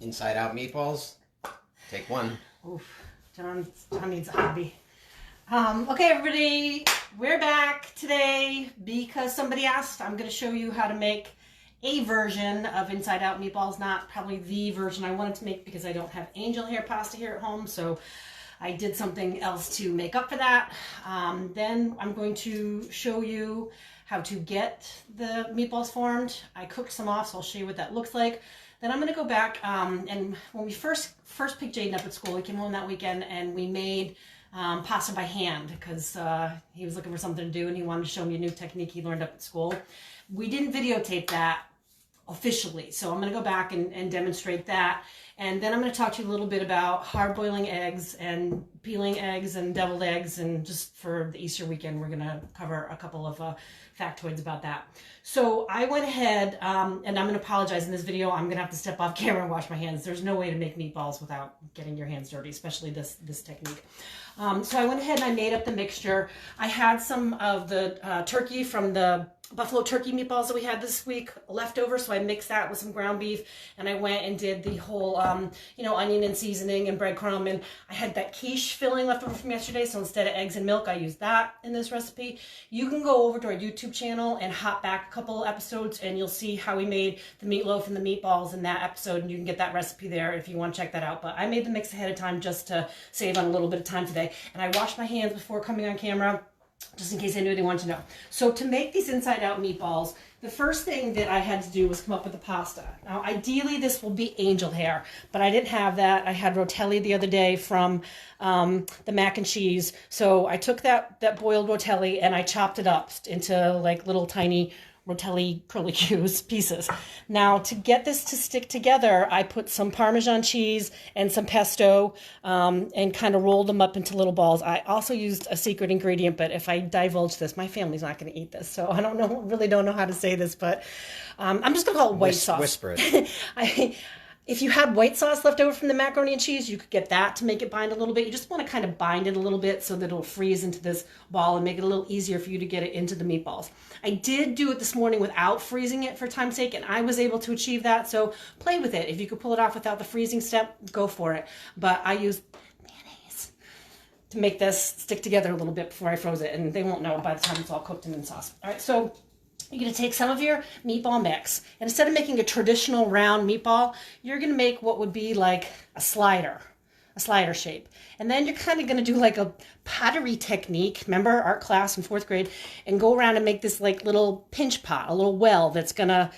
Inside out meatballs. Take one. Oof, John needs a hobby. Okay, everybody, we're back today because somebody asked. I'm going to show you how to make a version of inside out meatballs, not probably the version I wanted to make because I don't have angel hair pasta here at home, so I did something else to make up for that. Then I'm going to show you how to get the meatballs formed. I cooked some off, so I'll show you what that looks like. Then I'm going to go back, and when we first picked Jaden up at school, he came home that weekend and we made pasta by hand because he was looking for something to do and he wanted to show me a new technique he learned up at school. We didn't videotape that officially, so I'm going to go back and demonstrate that. And then I'm going to talk to you a little bit about hard boiling eggs and peeling eggs and deviled eggs, and just for the Easter weekend we're going to cover a couple of factoids about that. So I went ahead, and I'm going to apologize in this video, I'm going to have to step off camera and wash my hands. There's no way to make meatballs without getting your hands dirty, especially this technique. So I went ahead and I made up the mixture. I had some of the turkey from the buffalo turkey meatballs that we had this week left over, so I mixed that with some ground beef, and I went and did the whole onion and seasoning and breadcrumb, and I had that quiche filling left over from yesterday, so instead of eggs and milk I used that in this recipe. You can go over to our YouTube channel and hop back a couple episodes and you'll see how we made the meatloaf and the meatballs in that episode, and you can get that recipe there if you want to check that out. But I made the mix ahead of time just to save on a little bit of time today, and I washed my hands before coming on camera just in case anybody wanted to know. So to make these inside out meatballs, the first thing that I had to do was come up with the pasta. Now ideally this will be angel hair, but I didn't have that. I had rotelli the other day from the mac and cheese. So I took that boiled rotelli and I chopped it up into like little tiny rotelli curly Q's pieces. Now to get this to stick together, I put some Parmesan cheese and some pesto and kind of rolled them up into little balls. I also used a secret ingredient, but if I divulge this, my family's not going to eat this, so I really don't know how to say this, but I'm just going to call it white sauce. Whisper it. If you had white sauce left over from the macaroni and cheese, you could get that to make it bind a little bit. You just want to kind of bind it a little bit so that it'll freeze into this ball and make it a little easier for you to get it into the meatballs. I did do it this morning without freezing it for time's sake, and I was able to achieve that, so play with it. If you could pull it off without the freezing step, go for it. But I used mayonnaise to make this stick together a little bit before I froze it, and they won't know by the time it's all cooked and in sauce. All right, so you're going to take some of your meatball mix, and instead of making a traditional round meatball, you're going to make what would be like a slider shape. And then you're kind of going to do like a pottery technique, remember art class in 4th grade, and go around and make this like little pinch pot, a little well that's going to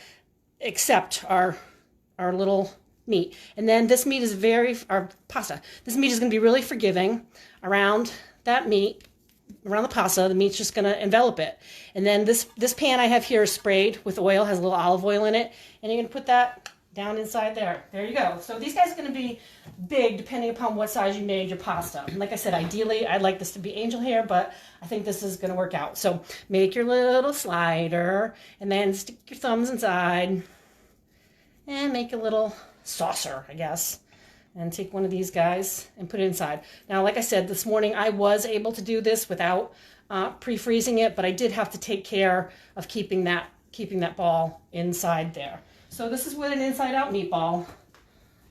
accept our little meat. And then this meat is our pasta, this meat is going to be really forgiving around that meat. Around the pasta, the meat's just going to envelop it. And then this pan I have here is sprayed with oil, has a little olive oil in it, and you're going to put that down inside there. There you go. So these guys are going to be big depending upon what size you made your pasta. And like I said, ideally I'd like this to be angel hair, but I think this is going to work out. So make your little slider and then stick your thumbs inside and make a little saucer, I guess. And take one of these guys and put it inside. Now, like I said, this morning I was able to do this without pre-freezing it, but I did have to take care of keeping that ball inside there. So this is what an inside-out meatball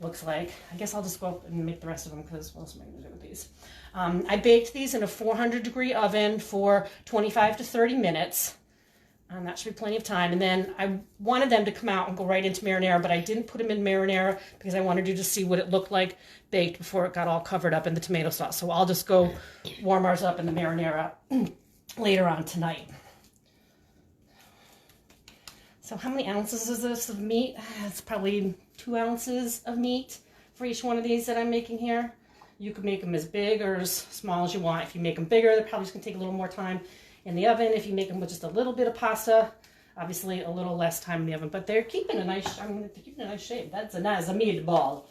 looks like. I guess I'll just go up and make the rest of them because what else am I going to do with these? I baked these in a 400-degree oven for 25 to 30 minutes. That should be plenty of time. And then I wanted them to come out and go right into marinara, but I didn't put them in marinara because I wanted you to see what it looked like baked before it got all covered up in the tomato sauce. So I'll just go warm ours up in the marinara later on tonight. So how many ounces is this of meat? It's probably 2 ounces of meat for each one of these that I'm making here. You could make them as big or as small as you want. If you make them bigger, they're probably just going to take a little more time in the oven. If you make them with just a little bit of pasta, obviously a little less time in the oven, but they're keeping a nice, they're keeping a nice shape. That's a meatball.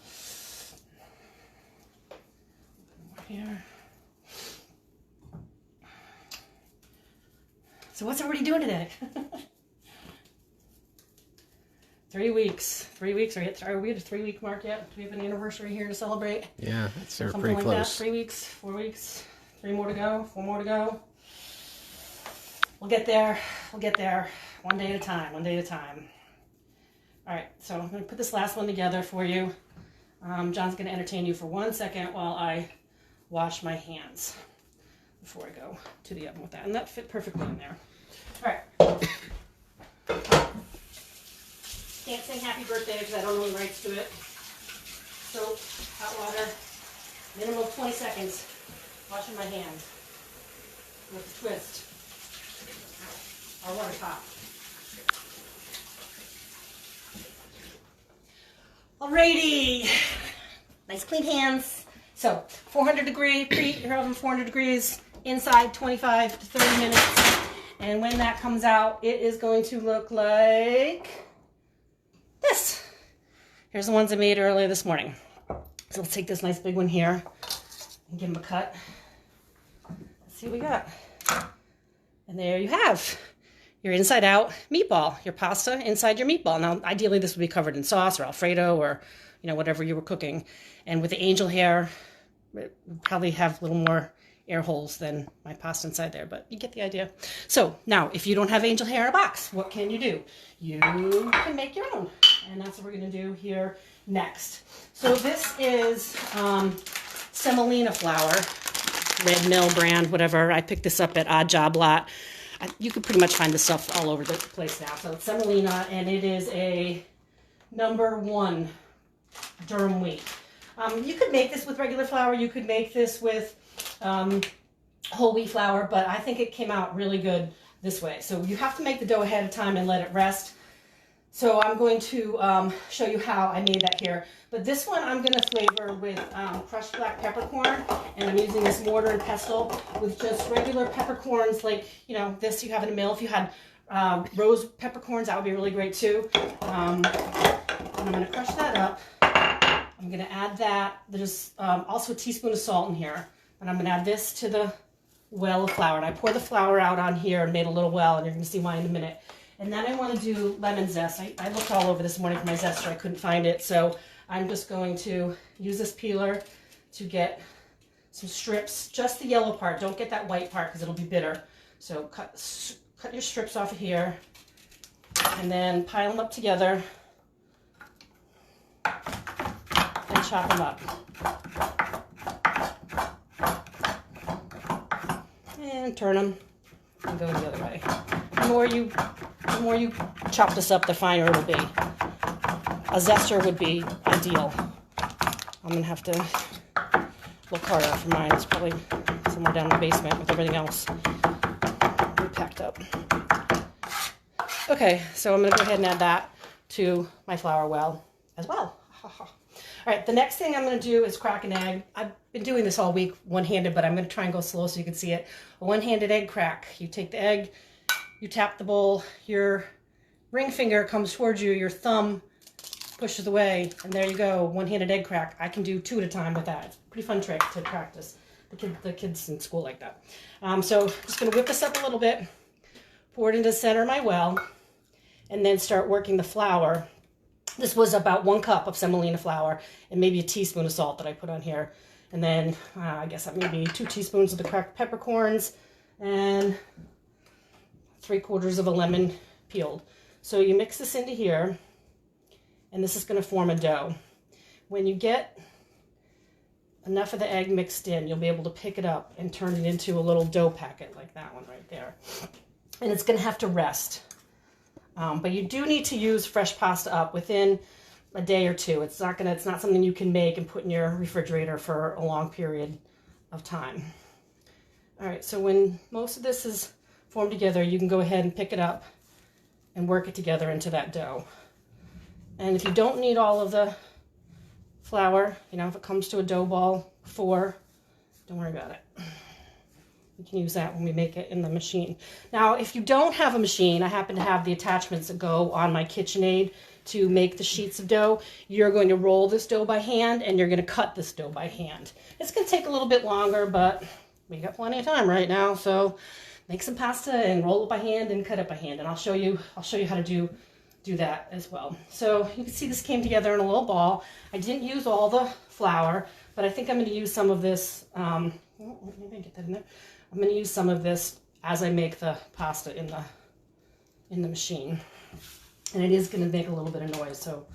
Here. So what's everybody doing today? 3 weeks. 3 weeks. Are we at a 3-week mark yet? Do we have an anniversary here to celebrate? Yeah, that's Something pretty like close. That. 3 weeks, 4 weeks, 3 more to go, 4 more to go. We'll get there. We'll get there. One day at a time. One day at a time. All right, so I'm going to put this last one together for you. John's going to entertain you for 1 second while I wash my hands before I go to the oven with that. And that fit perfectly in there. All right. Can't sing happy birthday because I don't know the rights to it. Soap, hot water, minimum of 20 seconds. Washing my hands with a twist. Our water's hot. Alrighty. Nice clean hands. So 400 degree, preheat your oven 400 degrees, inside 25 to 30 minutes. And when that comes out, it is going to look like this. Here's the ones I made earlier this morning. So let's take this nice big one here and give them a cut. Let's see what we got. And there you have your inside out meatball, your pasta inside your meatball. Now, ideally this would be covered in sauce or Alfredo or, you know, whatever you were cooking. And with the angel hair, it would probably have a little more air holes than my pasta inside there, but you get the idea. So now, if you don't have angel hair in a box, what can you do? You can make your own. And that's what we're gonna do here next. So this is semolina flour, Red Mill brand, whatever. I picked this up at Odd Job Lot. You can pretty much find this stuff all over the place now. So it's semolina, and it is a #1 durum wheat. You could make this with regular flour. You could make this with whole wheat flour, but I think it came out really good this way. So you have to make the dough ahead of time and let it rest. So I'm going to show you how I made that here. But this one I'm going to flavor with crushed black peppercorn, and I'm using this mortar and pestle with just regular peppercorns like, you know, this you have in a mill. If you had rose peppercorns, that would be really great too. And I'm going to crush that up. I'm going to add that. There's also a teaspoon of salt in here. And I'm going to add this to the well of flour. And I pour the flour out on here and made a little well, and you're going to see why in a minute. And then I want to do lemon zest. I looked all over this morning for my zester. I couldn't find it. So I'm just going to use this peeler to get some strips, just the yellow part. Don't get that white part because it'll be bitter. So cut your strips off of here and then pile them up together and chop them up. And turn them and go the other way. The more you chop this up, the finer it'll be. A zester would be ideal. I'm gonna have to look harder for mine. It's probably somewhere down in the basement with everything else packed up. Okay, so I'm gonna go ahead and add that to my flour well as well. All right, the next thing I'm going to do is crack an egg. I've been doing this all week one-handed, but I'm going to try and go slow so you can see it. A one-handed egg crack. You take the egg, you tap the bowl, your ring finger comes towards you, your thumb pushes away, and there you go, one-handed egg crack. I can do 2 at a time with that. It's a pretty fun trick to practice. The kids in school like that. So I'm just going to whip this up a little bit, pour it into the center of my well, and then start working the flour. This was about 1 cup of semolina flour and maybe a teaspoon of salt that I put on here. And then I guess that maybe 2 teaspoons of the cracked peppercorns and 3/4 of a lemon peeled. So you mix this into here, and this is going to form a dough. When you get enough of the egg mixed in, you'll be able to pick it up and turn it into a little dough packet like that one right there. And it's going to have to rest. But you do need to use fresh pasta up within a day or 2. It's not something you can make and put in your refrigerator for a long period of time. All right, so when most of this is formed together, you can go ahead and pick it up and work it together into that dough. And if you don't need all of the flour, you know, if it comes to a dough ball 4, don't worry about it. We can use that when we make it in the machine. Now, if you don't have a machine, I happen to have the attachments that go on my KitchenAid to make the sheets of dough. You're going to roll this dough by hand, and you're going to cut this dough by hand. It's going to take a little bit longer, but we got plenty of time right now. So make some pasta and roll it by hand and cut it by hand. And I'll show you how to do that as well. So you can see this came together in a little ball. I didn't use all the flour, but I think I'm going to use some of this. Maybe I get that in there. I'm going to use some of this as I make the pasta in the machine. And it is going to make a little bit of noise, so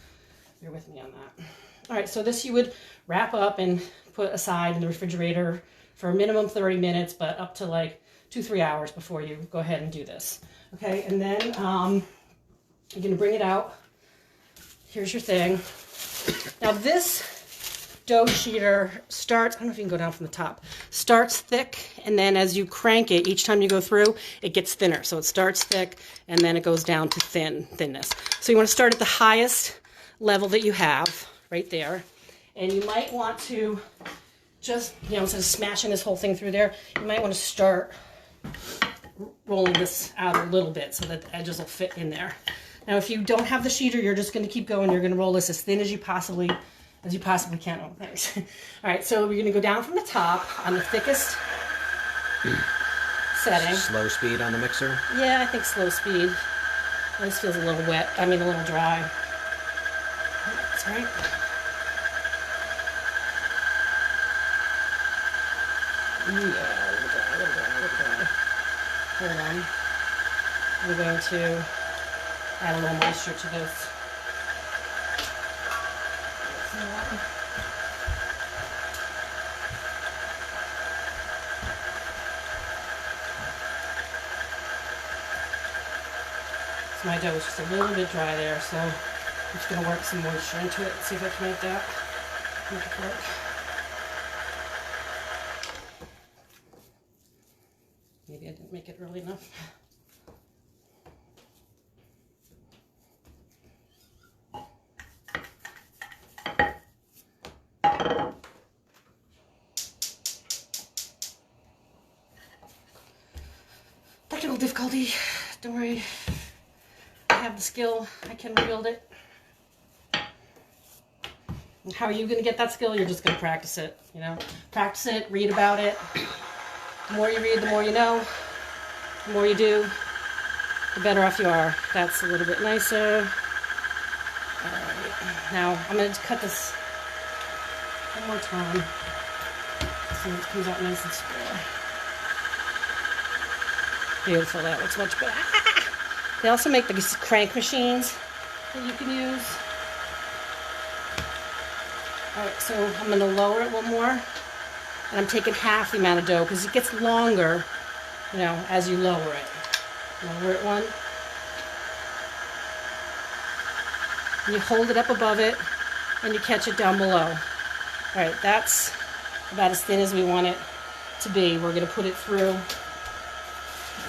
bear with me on that. All right, so this you would wrap up and put aside in the refrigerator for a minimum 30 minutes, but up to like 2-3 hours before you go ahead and do this. Okay, and then you're gonna bring it out. Here's your thing. Now this dough sheeter starts, I don't know if you can go down from the top, starts thick, and then as you crank it, each time you go through, it gets thinner. So it starts thick, and then it goes down to thinness. So you want to start at the highest level that you have, right there. And you might want to just, you know, instead of smashing this whole thing through there, you might want to start rolling this out a little bit so that the edges will fit in there. Now, if you don't have the sheeter, you're just going to keep going. You're going to roll this as thin as you possibly can. Oh, thanks. All right, so we're going to go down from the top on the thickest setting. Slow speed on the mixer? Yeah, I think slow speed. This feels a little wet. I mean, a little dry. That's right. Yeah, a little dry. Hold on. I'm going to add a little moisture to this. So my dough is just a little bit dry there, so I'm just going to work some moisture into it and see if I can make it work. Maybe I didn't make it early enough. Technical difficulty. Don't worry. I have the skill. I can rebuild it. And how are you going to get that skill? You're just going to practice it. You know, practice it. Read about it. The more you read, the more you know. The more you do, the better off you are. That's a little bit nicer. All right. Now I'm going to cut this one more time so it comes out nice and square. Beautiful, that looks much better. They also make these crank machines that you can use. Alright, so I'm going to lower it one more. And I'm taking half the amount of dough because it gets longer, you know, as you lower it. Lower it one. And you hold it up above it and you catch it down below. Alright, that's about as thin as we want it to be. We're going to put it through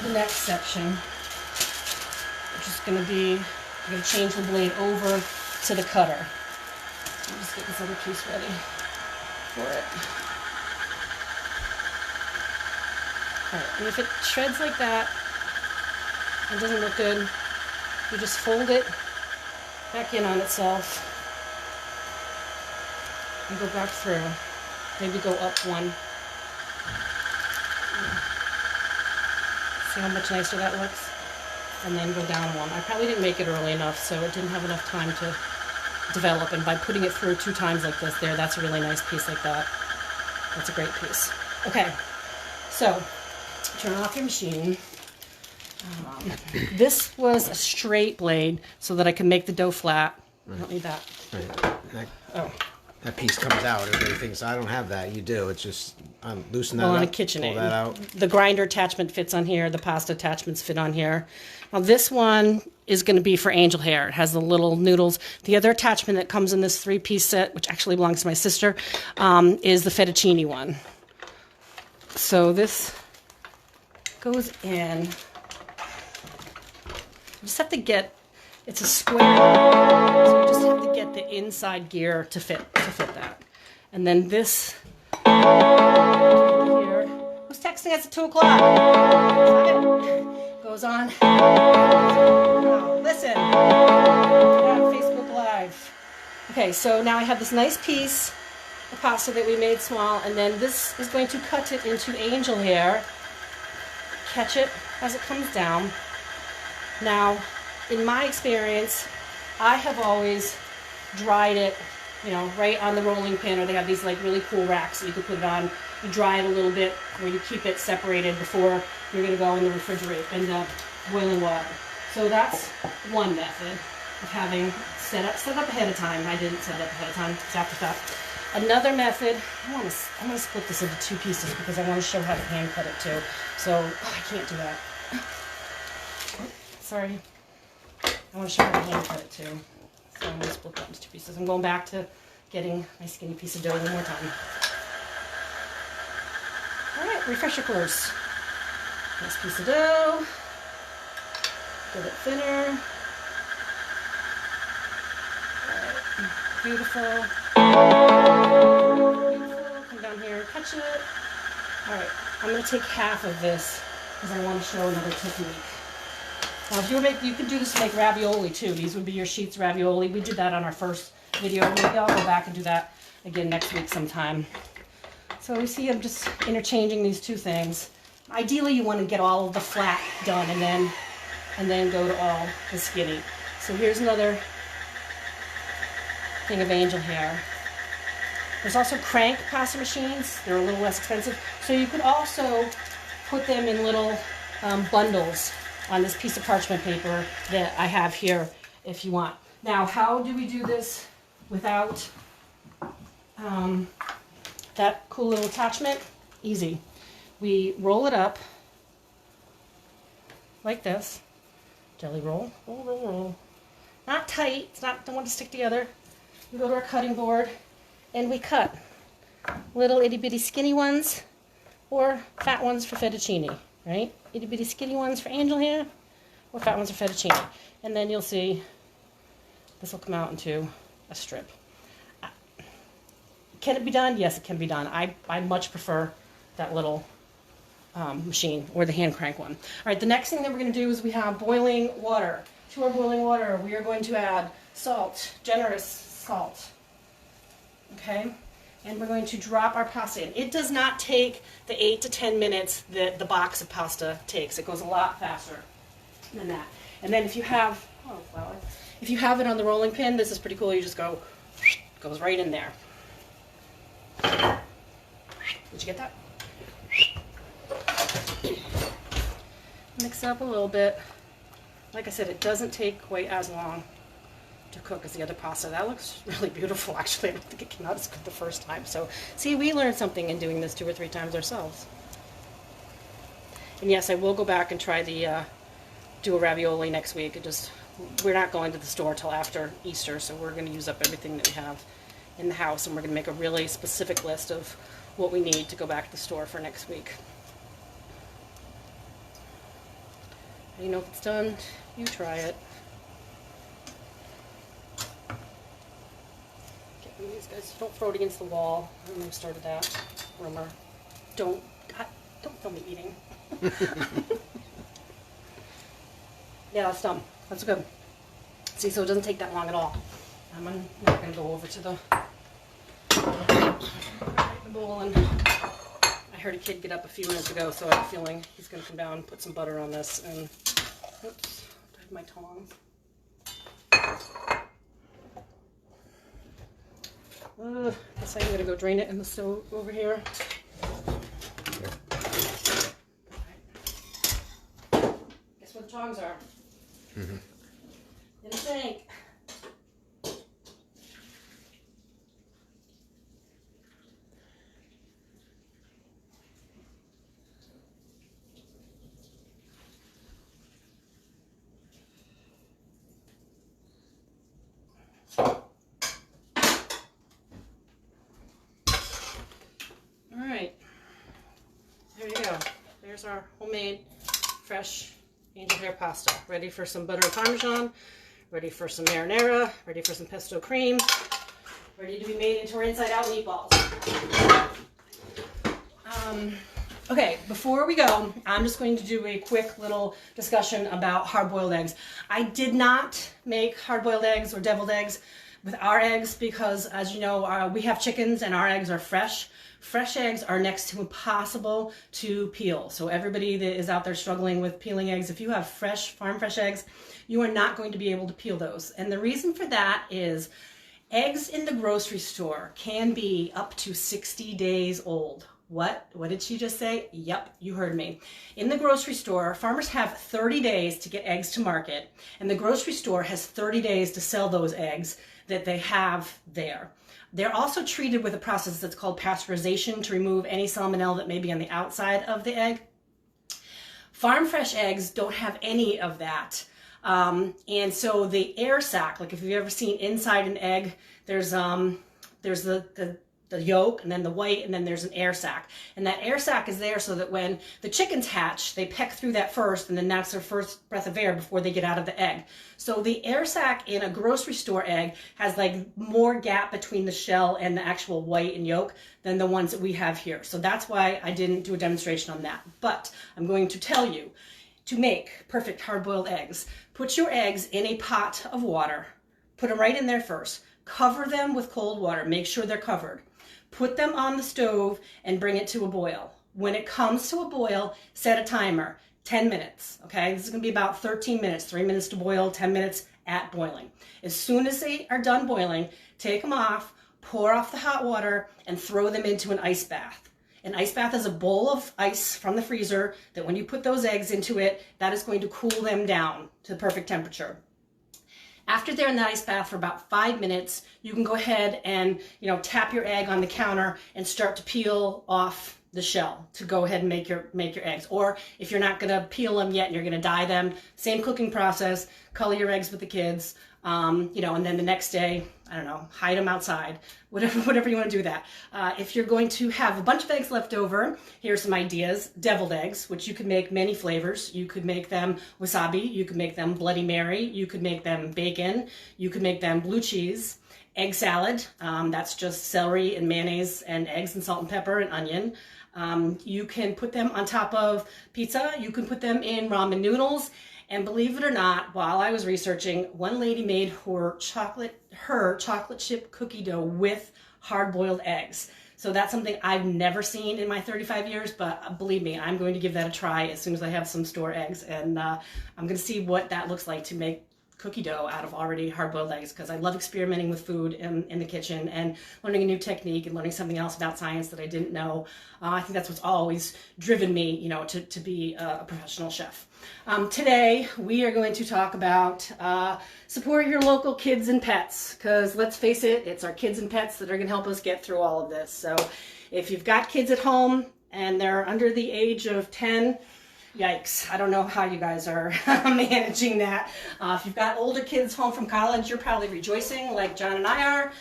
the next section, which is going to be, I'm going to change the blade over to the cutter. I'll just get this other piece ready for it. Alright, and if it shreds like that, it doesn't look good, you just fold it back in on itself and go back through. Maybe go up one. See how much nicer that looks? And then go down one. I probably didn't make it early enough, so it didn't have enough time to develop. And by putting it through 2 times like this there, that's a really nice piece like that. That's a great piece. Okay, so turn off your machine. This was a straight blade so that I can make the dough flat. I don't need that. Right. That piece comes out. Everybody thinks I don't have that. You do. It's just loosen that on up. a KitchenAid. Pull that out. The grinder attachment fits on here. The pasta attachments fit on here. Now this one is going to be for angel hair. It has the little noodles. The other attachment that comes in this 3-piece set, which actually belongs to my sister, is the fettuccine one. So this goes in. You just have to get, it's a square, so you just have to get the inside gear to fit that. And then this here, who's texting us at 2 o'clock? Goes on. Oh, listen, we're on Facebook Live. Okay, so now I have this nice piece of pasta that we made small, and then this is going to cut it into angel hair. Catch it as it comes down. Now, in my experience, I have always dried it, you know, right on the rolling pin, or they have these like really cool racks that you can put it on. You dry it a little bit, where you keep it separated before you're going to go in the refrigerator, in the boiling water. So that's one method. of having set up ahead of time. I didn't set it up ahead of time, it's afterthought. Another method, I'm gonna split this into 2 pieces because I want to show how to hand cut it too. So, I can't do that. Sorry. I want to show how to hand cut it too. So I'm gonna split that into 2 pieces. I'm going back to getting my skinny piece of dough one more time. Alright, refresher course. Nice piece of dough. Get it thinner. Alright, beautiful. Come down here and catch it. Alright, I'm going to take half of this because I want to show another technique. Now, if you could do this to make ravioli too. These would be your sheets ravioli. We did that on our first video. Maybe I'll go back and do that again next week sometime. So you see I'm just interchanging these 2 things. Ideally, you want to get all of the flat done and then go to all the skinny. So here's another thing of angel hair. There's also crank pasta machines. They're a little less expensive. So you could also put them in little bundles on this piece of parchment paper that I have here if you want. Now, how do we do this without that cool little attachment? Easy. We roll it up like this. Jelly roll, roll, roll, roll. Not tight, don't want to stick together. We go to our cutting board and we cut little itty bitty skinny ones or fat ones for fettuccine, right? Itty bitty skinny ones for angel hair or fat ones for fettuccine. And then you'll see this will come out into a strip. Can it be done? Yes, it can be done. I much prefer that little machine or the hand crank one. All right, the next thing that we're going to do is we have boiling water. To our boiling water, we are going to add salt, generous salt. Okay, and we're going to drop our pasta in. It does not take the 8 to 10 minutes that the box of pasta takes. It goes a lot faster than that. And then if you have, if you have it on the rolling pin, this is pretty cool. You just go, it goes right in there. Did you get that? Mix it up a little bit. Like I said, it doesn't take quite as long to cook as the other pasta. That looks really beautiful, actually. I don't think it came out as good the first time. So, see, we learned something in doing this 2 or 3 times ourselves. And yes, I will go back and try the do a ravioli next week. We're not going to the store till after Easter, so we're going to use up everything that we have in the house, and we're going to make a really specific list of what we need to go back to the store for next week. You know if it's done, you try it. Get rid of these guys. Don't throw it against the wall. I don't know who started that rumor. Don't film me eating. Yeah, that's done. That's good. See, so it doesn't take that long at all. I'm not going to go over to the bowl, and I heard a kid get up a few minutes ago, so I have a feeling he's going to come down and put some butter on this. And oops, I have my tongs. Guess I'm going to go drain it in the stove over here. Guess where the tongs are? Mm-hmm. In the sink. Alright, there you go. There's our homemade fresh angel hair pasta. Ready for some butter and parmesan, ready for some marinara, ready for some pesto cream, ready to be made into our inside-out meatballs. Okay, before we go, I'm just going to do a quick little discussion about hard-boiled eggs. I did not make hard-boiled eggs or deviled eggs with our eggs because, as you know, we have chickens and our eggs are fresh. Fresh eggs are next to impossible to peel. So everybody that is out there struggling with peeling eggs, if you have fresh, farm fresh eggs, you are not going to be able to peel those. And the reason for that is eggs in the grocery store can be up to 60 days old. What did she just say? Yep, you heard me. In the grocery store, farmers have 30 days to get eggs to market, and the grocery store has 30 days to sell those eggs that they have there. They're also treated with a process that's called pasteurization to remove any salmonella that may be on the outside of the egg. Farm fresh eggs don't have any of that. And so the air sac, like if you've ever seen inside an egg, there's the yolk and then the white and then there's an air sac. And that air sac is there so that when the chickens hatch, they peck through that first and then that's their first breath of air before they get out of the egg. So the air sac in a grocery store egg has like more gap between the shell and the actual white and yolk than the ones that we have here. So that's why I didn't do a demonstration on that. But I'm going to tell you, to make perfect hard-boiled eggs, put your eggs in a pot of water, put them right in there first, cover them with cold water, make sure they're covered, put them on the stove and bring it to a boil. When it comes to a boil, set a timer, 10 minutes, okay? This is gonna be about 13 minutes, 3 minutes to boil, 10 minutes at boiling. As soon as they are done boiling, take them off, pour off the hot water, and throw them into an ice bath. An ice bath is a bowl of ice from the freezer that when you put those eggs into it, that is going to cool them down to the perfect temperature. After they're in the ice bath for about 5 minutes, you can go ahead and, tap your egg on the counter and start to peel off the shell to go ahead and make your eggs. Or if you're not gonna peel them yet and you're gonna dye them, same cooking process, color your eggs with the kids, and then the next day, I don't know, hide them outside, whatever you want to do that. If you're going to have a bunch of eggs left over, here's some ideas. Deviled eggs, which you could make many flavors. You could make them wasabi, you could make them Bloody Mary, you could make them bacon, you could make them blue cheese. Egg salad, that's just celery and mayonnaise and eggs and salt and pepper and onion. You can put them on top of pizza, you can put them in ramen noodles. And believe it or not, while I was researching, one lady made her chocolate chip cookie dough with hard-boiled eggs. So that's something I've never seen in my 35 years, but believe me, I'm going to give that a try as soon as I have some store eggs. And I'm going to see what that looks like to make cookie dough out of already hard-boiled eggs, because I love experimenting with food in the kitchen and learning a new technique and learning something else about science that I didn't know. I think that's what's always driven me, to be a professional chef. Today, we are going to talk about support your local kids and pets, because let's face it, it's our kids and pets that are going to help us get through all of this. So if you've got kids at home and they're under the age of 10, yikes, I don't know how you guys are managing that. If you've got older kids home from college, you're probably rejoicing like John and I are.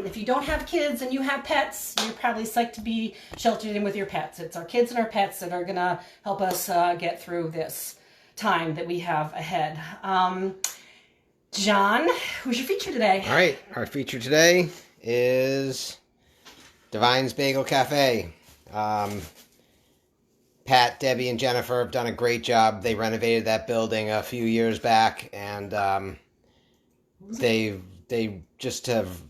If you don't have kids and you have pets, you're probably psyched to be sheltered in with your pets. It's our kids and our pets that are going to help us get through this time that we have ahead. John, who's your feature today? All right, our feature today is Divine's Bagel Cafe. Pat, Debbie, and Jennifer have done a great job. They renovated that building a few years back, and they just have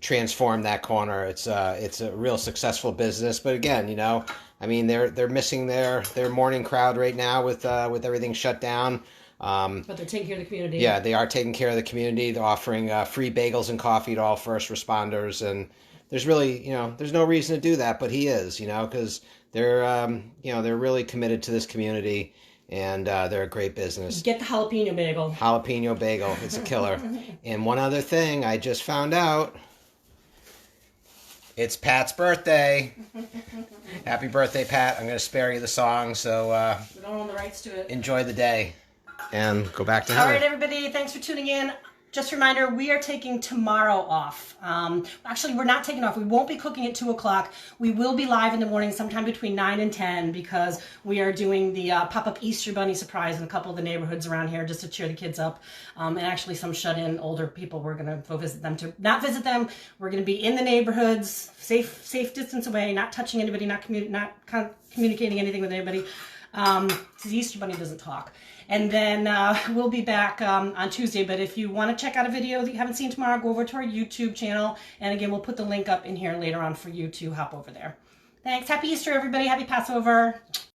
transformed that corner. It's a real successful business. But again, they're missing their morning crowd right now with everything shut down. But they're taking care of the community. Yeah, they are taking care of the community. They're offering free bagels and coffee to all first responders, and there's really, there's no reason to do that, but he is, because they're really committed to this community, and they're a great business. Get the jalapeno bagel. Jalapeno bagel, it's a killer. And one other thing, I just found out, it's Pat's birthday. Happy birthday, Pat. I'm going to spare you the song, so we don't own the rights to it. Enjoy the day. And go back to Heather. All right, everybody, thanks for tuning in. Just a reminder, we are taking tomorrow off. Actually, we're not taking off. We won't be cooking at 2 o'clock. We will be live in the morning sometime between 9 and 10 because we are doing the pop-up Easter Bunny surprise in a couple of the neighborhoods around here just to cheer the kids up. And actually some shut-in older people, we're going to go visit them too. Not visit them. We're going to be in the neighborhoods, safe distance away, not touching anybody, not communicating anything with anybody. The Easter Bunny doesn't talk. And then we'll be back on Tuesday. But if you want to check out a video that you haven't seen tomorrow, go over to our YouTube channel. And again, we'll put the link up in here later on for you to hop over there. Thanks. Happy Easter, everybody. Happy Passover.